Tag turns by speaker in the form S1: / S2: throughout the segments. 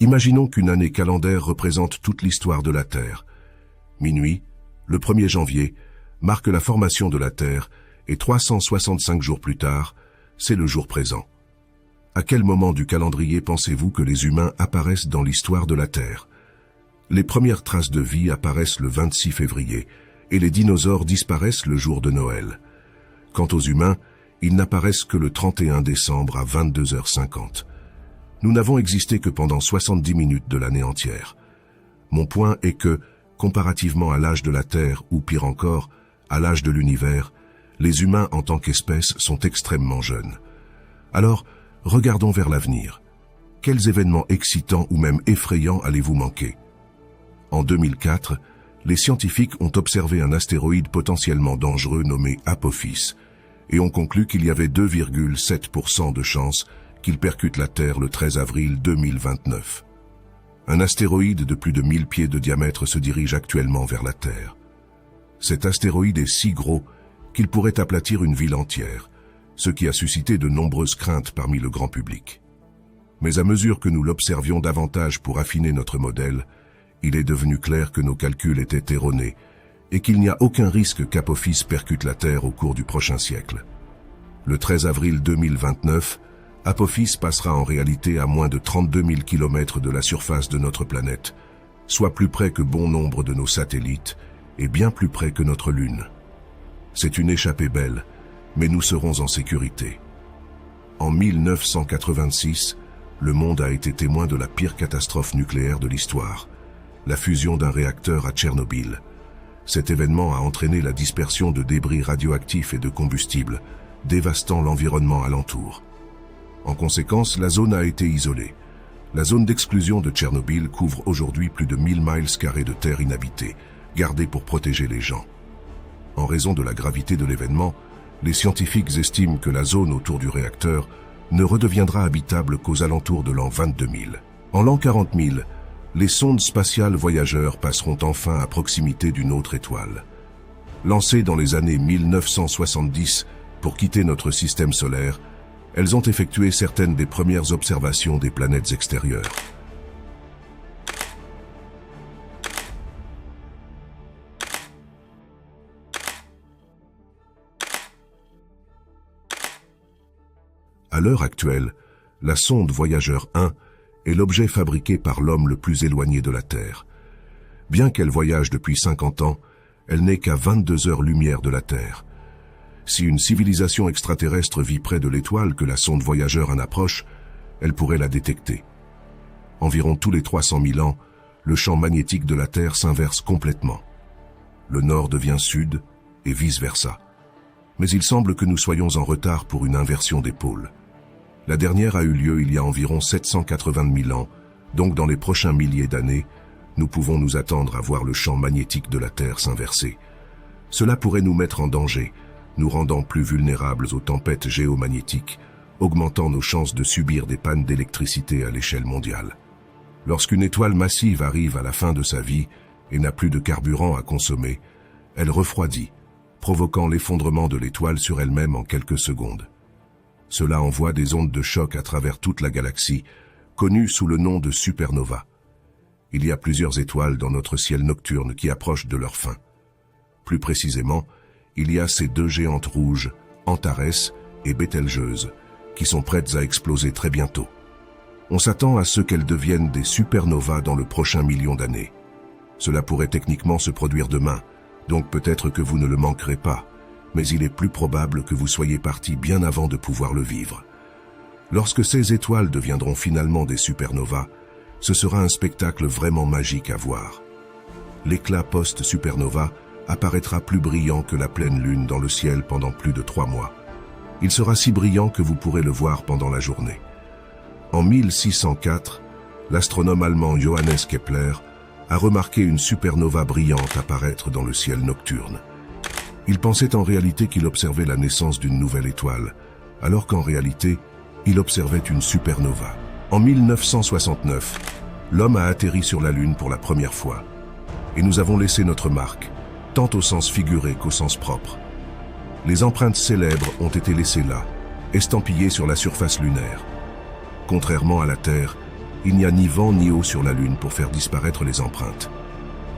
S1: Imaginons qu'une année calendaire représente toute l'histoire de la Terre. Minuit, le 1er janvier, marque la formation de la Terre et 365 jours plus tard, c'est le jour présent. À quel moment du calendrier pensez-vous que les humains apparaissent dans l'histoire de la Terre? Les premières traces de vie apparaissent le 26 février et les dinosaures disparaissent le jour de Noël. Quant aux humains, ils n'apparaissent que le 31 décembre à 22h50. Nous n'avons existé que pendant 70 minutes de l'année entière. Mon point est que, comparativement à l'âge de la Terre, ou pire encore, à l'âge de l'univers, les humains en tant qu'espèce sont extrêmement jeunes. Alors, regardons vers l'avenir. Quels événements excitants ou même effrayants allez-vous manquer? En 2004, les scientifiques ont observé un astéroïde potentiellement dangereux nommé Apophis, et ont conclu qu'il y avait 2,7% de chances qu'il percute la Terre le 13 avril 2029. Un astéroïde de plus de 1000 pieds de diamètre se dirige actuellement vers la Terre. Cet astéroïde est si gros qu'il pourrait aplatir une ville entière, ce qui a suscité de nombreuses craintes parmi le grand public. Mais à mesure que nous l'observions davantage pour affiner notre modèle, il est devenu clair que nos calculs étaient erronés et qu'il n'y a aucun risque qu'Apophis percute la Terre au cours du prochain siècle. Le 13 avril 2029, Apophis passera en réalité à moins de 32 000 km de la surface de notre planète, soit plus près que bon nombre de nos satellites et bien plus près que notre Lune. C'est une échappée belle, mais nous serons en sécurité. En 1986, le monde a été témoin de la pire catastrophe nucléaire de l'histoire, la fusion d'un réacteur à Tchernobyl. Cet événement a entraîné la dispersion de débris radioactifs et de combustible, dévastant l'environnement alentour. En conséquence, la zone a été isolée. La zone d'exclusion de Tchernobyl couvre aujourd'hui plus de 1000 miles carrés de terre inhabitée, gardée pour protéger les gens. En raison de la gravité de l'événement, les scientifiques estiment que la zone autour du réacteur ne redeviendra habitable qu'aux alentours de l'an 22 000. En l'an 40 000, les sondes spatiales voyageurs passeront enfin à proximité d'une autre étoile. Lancées dans les années 1970 pour quitter notre système solaire, elles ont effectué certaines des premières observations des planètes extérieures. À l'heure actuelle, la sonde Voyageur 1 est l'objet fabriqué par l'homme le plus éloigné de la Terre. Bien qu'elle voyage depuis 50 ans, elle n'est qu'à 22 heures-lumière de la Terre. Si une civilisation extraterrestre vit près de l'étoile que la sonde Voyageur 1 approche, elle pourrait la détecter. Environ tous les 300 000 ans, le champ magnétique de la Terre s'inverse complètement. Le nord devient sud et vice-versa. Mais il semble que nous soyons en retard pour une inversion des pôles. La dernière a eu lieu il y a environ 780 000 ans, donc dans les prochains milliers d'années, nous pouvons nous attendre à voir le champ magnétique de la Terre s'inverser. Cela pourrait nous mettre en danger, nous rendant plus vulnérables aux tempêtes géomagnétiques, augmentant nos chances de subir des pannes d'électricité à l'échelle mondiale. Lorsqu'une étoile massive arrive à la fin de sa vie et n'a plus de carburant à consommer, elle refroidit, provoquant l'effondrement de l'étoile sur elle-même en quelques secondes. Cela envoie des ondes de choc à travers toute la galaxie, connues sous le nom de supernova. Il y a plusieurs étoiles dans notre ciel nocturne qui approchent de leur fin. Plus précisément, il y a ces deux géantes rouges, Antares et Bételgeuse, qui sont prêtes à exploser très bientôt. On s'attend à ce qu'elles deviennent des supernovas dans le prochain million d'années. Cela pourrait techniquement se produire demain, donc peut-être que vous ne le manquerez pas, mais il est plus probable que vous soyez partis bien avant de pouvoir le vivre. Lorsque ces étoiles deviendront finalement des supernovas, ce sera un spectacle vraiment magique à voir. L'éclat post-supernova apparaîtra plus brillant que la pleine lune dans le ciel pendant plus de 3 mois. Il sera si brillant que vous pourrez le voir pendant la journée. En 1604, l'astronome allemand Johannes Kepler a remarqué une supernova brillante apparaître dans le ciel nocturne. Il pensait en réalité qu'il observait la naissance d'une nouvelle étoile, alors qu'en réalité, il observait une supernova. En 1969, l'homme a atterri sur la Lune pour la première fois, et nous avons laissé notre marque, tant au sens figuré qu'au sens propre. Les empreintes célèbres ont été laissées là, estampillées sur la surface lunaire. Contrairement à la Terre, il n'y a ni vent ni eau sur la Lune pour faire disparaître les empreintes.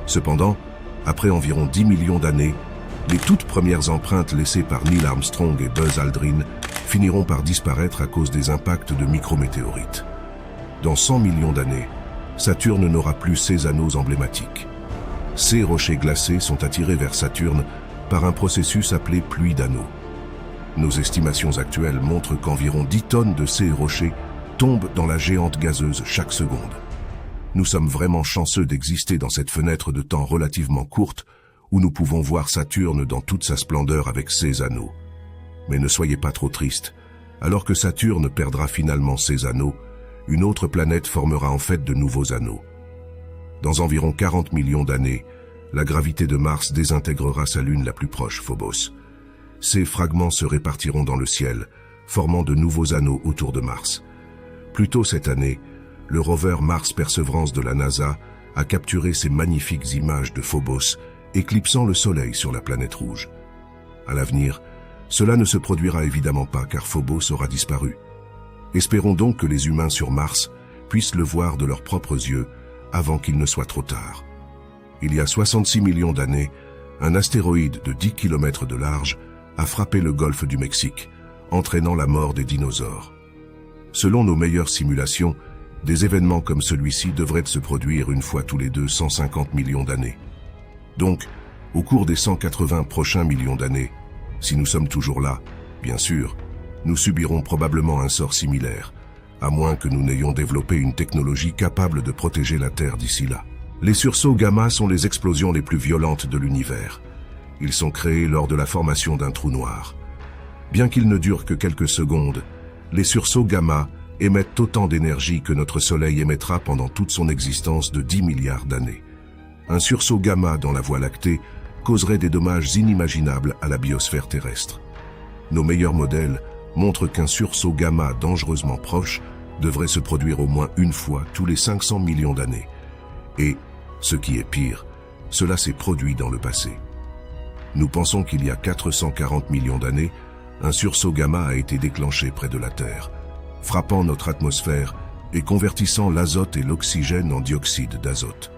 S1: Cependant, après environ 10 millions d'années, les toutes premières empreintes laissées par Neil Armstrong et Buzz Aldrin finiront par disparaître à cause des impacts de micrométéorites. Dans 100 millions d'années, Saturne n'aura plus ses anneaux emblématiques. Ces rochers glacés sont attirés vers Saturne par un processus appelé pluie d'anneaux. Nos estimations actuelles montrent qu'environ 10 tonnes de ces rochers tombent dans la géante gazeuse chaque seconde. Nous sommes vraiment chanceux d'exister dans cette fenêtre de temps relativement courte où nous pouvons voir Saturne dans toute sa splendeur avec ses anneaux. Mais ne soyez pas trop tristes. Alors que Saturne perdra finalement ses anneaux, une autre planète formera en fait de nouveaux anneaux. Dans environ 40 millions d'années, la gravité de Mars désintégrera sa lune la plus proche, Phobos. Ces fragments se répartiront dans le ciel, formant de nouveaux anneaux autour de Mars. Plus tôt cette année, le rover Mars Perseverance de la NASA a capturé ces magnifiques images de Phobos, éclipsant le Soleil sur la planète rouge. À l'avenir, cela ne se produira évidemment pas car Phobos aura disparu. Espérons donc que les humains sur Mars puissent le voir de leurs propres yeux avant qu'il ne soit trop tard. Il y a 66 millions d'années, un astéroïde de 10 km de large a frappé le golfe du Mexique, entraînant la mort des dinosaures. Selon nos meilleures simulations, des événements comme celui-ci devraient se produire une fois tous les 250 millions d'années. Donc, au cours des 180 prochains millions d'années, si nous sommes toujours là, bien sûr, nous subirons probablement un sort similaire, à moins que nous n'ayons développé une technologie capable de protéger la Terre d'ici là. Les sursauts gamma sont les explosions les plus violentes de l'univers. Ils sont créés lors de la formation d'un trou noir. Bien qu'ils ne durent que quelques secondes, les sursauts gamma émettent autant d'énergie que notre Soleil émettra pendant toute son existence de 10 milliards d'années. Un sursaut gamma dans la Voie lactée causerait des dommages inimaginables à la biosphère terrestre. Nos meilleurs modèles montrent qu'un sursaut gamma dangereusement proche devrait se produire au moins une fois tous les 500 millions d'années. Et, ce qui est pire, cela s'est produit dans le passé. Nous pensons qu'il y a 440 millions d'années, un sursaut gamma a été déclenché près de la Terre, frappant notre atmosphère et convertissant l'azote et l'oxygène en dioxyde d'azote.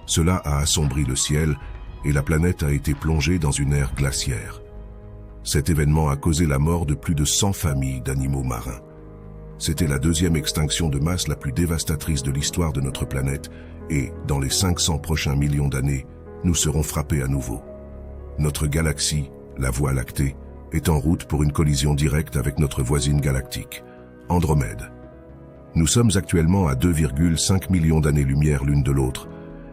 S1: Cela a assombri le ciel et la planète a été plongée dans une ère glaciaire. Cet événement a causé la mort de plus de 100 familles d'animaux marins. C'était la deuxième extinction de masse la plus dévastatrice de l'histoire de notre planète et, dans les 500 prochains millions d'années, nous serons frappés à nouveau. Notre galaxie, la Voie lactée, est en route pour une collision directe avec notre voisine galactique, Andromède. Nous sommes actuellement à 2,5 millions d'années-lumière l'une de l'autre,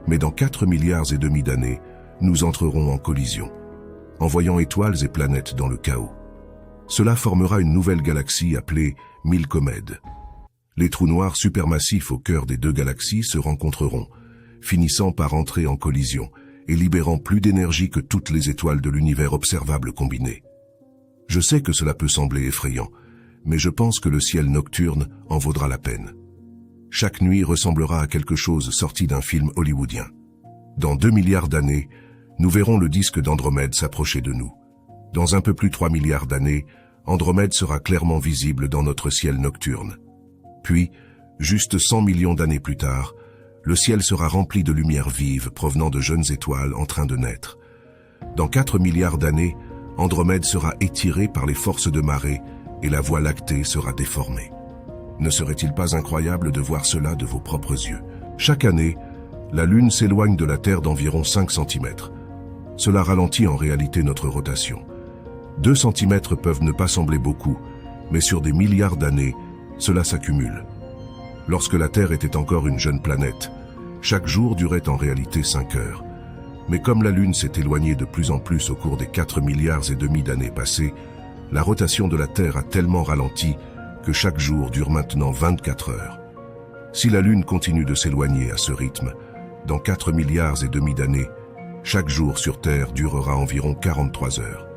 S1: mais dans 4 milliards et demi d'années, nous entrerons en collision, envoyant étoiles et planètes dans le chaos. Cela formera une nouvelle galaxie appelée Milcomède. Les trous noirs supermassifs au cœur des deux galaxies se rencontreront, finissant par entrer en collision et libérant plus d'énergie que toutes les étoiles de l'univers observable combinées. Je sais que cela peut sembler effrayant, mais je pense que le ciel nocturne en vaudra la peine. Chaque nuit ressemblera à quelque chose sorti d'un film hollywoodien. Dans 2 milliards d'années, nous verrons le disque d'Andromède s'approcher de nous. Dans un peu plus de 3 milliards d'années, Andromède sera clairement visible dans notre ciel nocturne. Puis, juste 100 millions d'années plus tard, le ciel sera rempli de lumière vive provenant de jeunes étoiles en train de naître. Dans 4 milliards d'années, Andromède sera étiré par les forces de marée et la Voie lactée sera déformée. Ne serait-il pas incroyable de voir cela de vos propres yeux? Chaque année, la Lune s'éloigne de la Terre d'environ 5 cm. Cela ralentit en réalité notre rotation. 2 cm peuvent ne pas sembler beaucoup, mais sur des milliards d'années, cela s'accumule. Lorsque la Terre était encore une jeune planète, chaque jour durait en réalité 5 heures. Mais comme la Lune s'est éloignée de plus en plus au cours des 4 milliards et demi d'années passées, la rotation de la Terre a tellement ralenti que chaque jour dure maintenant 24 heures. Si la Lune continue de s'éloigner à ce rythme, dans 4 milliards et demi d'années, chaque jour sur Terre durera environ 43 heures.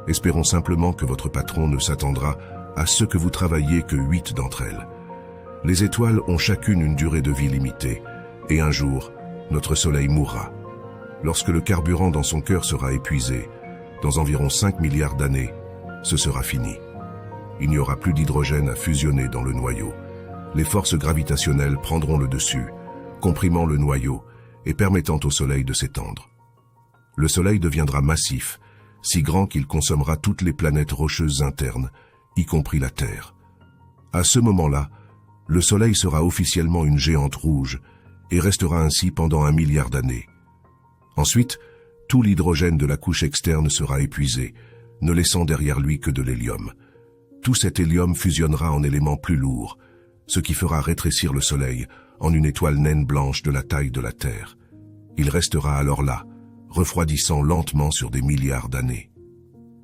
S1: Espérons simplement que votre patron ne s'attendra à ce que vous travailliez que 8 d'entre elles. Les étoiles ont chacune une durée de vie limitée, et un jour, notre Soleil mourra. Lorsque le carburant dans son cœur sera épuisé, dans environ 5 milliards d'années, ce sera fini. Il n'y aura plus d'hydrogène à fusionner dans le noyau. les forces gravitationnelles prendront le dessus, comprimant le noyau et permettant au Soleil de s'étendre. Le Soleil deviendra massif, si grand qu'il consommera toutes les planètes rocheuses internes, y compris la Terre. À ce moment-là, le Soleil sera officiellement une géante rouge et restera ainsi pendant 1 milliard d'années. Ensuite, tout l'hydrogène de la couche externe sera épuisé, ne laissant derrière lui que de l'hélium. Tout cet hélium fusionnera en éléments plus lourds, ce qui fera rétrécir le Soleil en une étoile naine blanche de la taille de la Terre. Il restera alors là, refroidissant lentement sur des milliards d'années.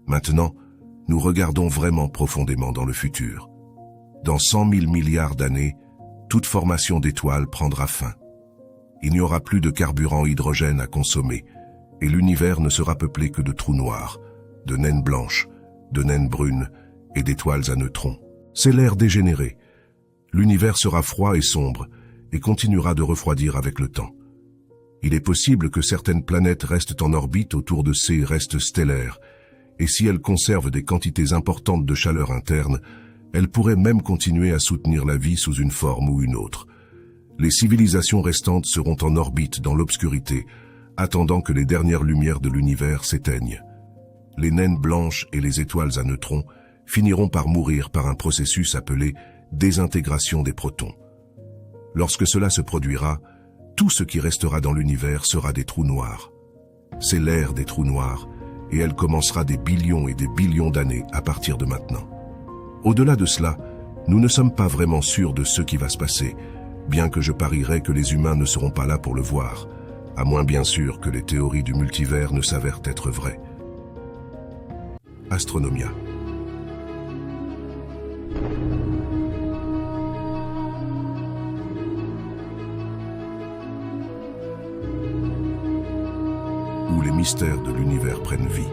S1: Maintenant, nous regardons vraiment profondément dans le futur. Dans 100 000 milliards d'années, toute formation d'étoiles prendra fin. Il n'y aura plus de carburant hydrogène à consommer, et l'univers ne sera peuplé que de trous noirs, de naines blanches, de naines brunes et d'étoiles à neutrons. C'est l'ère dégénérée. L'univers sera froid et sombre, et continuera de refroidir avec le temps. Il est possible que certaines planètes restent en orbite autour de ces restes stellaires, et si elles conservent des quantités importantes de chaleur interne, elles pourraient même continuer à soutenir la vie sous une forme ou une autre. Les civilisations restantes seront en orbite dans l'obscurité, attendant que les dernières lumières de l'univers s'éteignent. Les naines blanches et les étoiles à neutrons finiront par mourir par un processus appelé désintégration des protons. Lorsque cela se produira, tout ce qui restera dans l'univers sera des trous noirs. C'est l'ère des trous noirs, et elle commencera des billions et des billions d'années à partir de maintenant. Au-delà de cela, nous ne sommes pas vraiment sûrs de ce qui va se passer, bien que je parierais que les humains ne seront pas là pour le voir, à moins bien sûr que les théories du multivers ne s'avèrent être vraies. Astronomia. Où les mystères de l'univers prennent vie.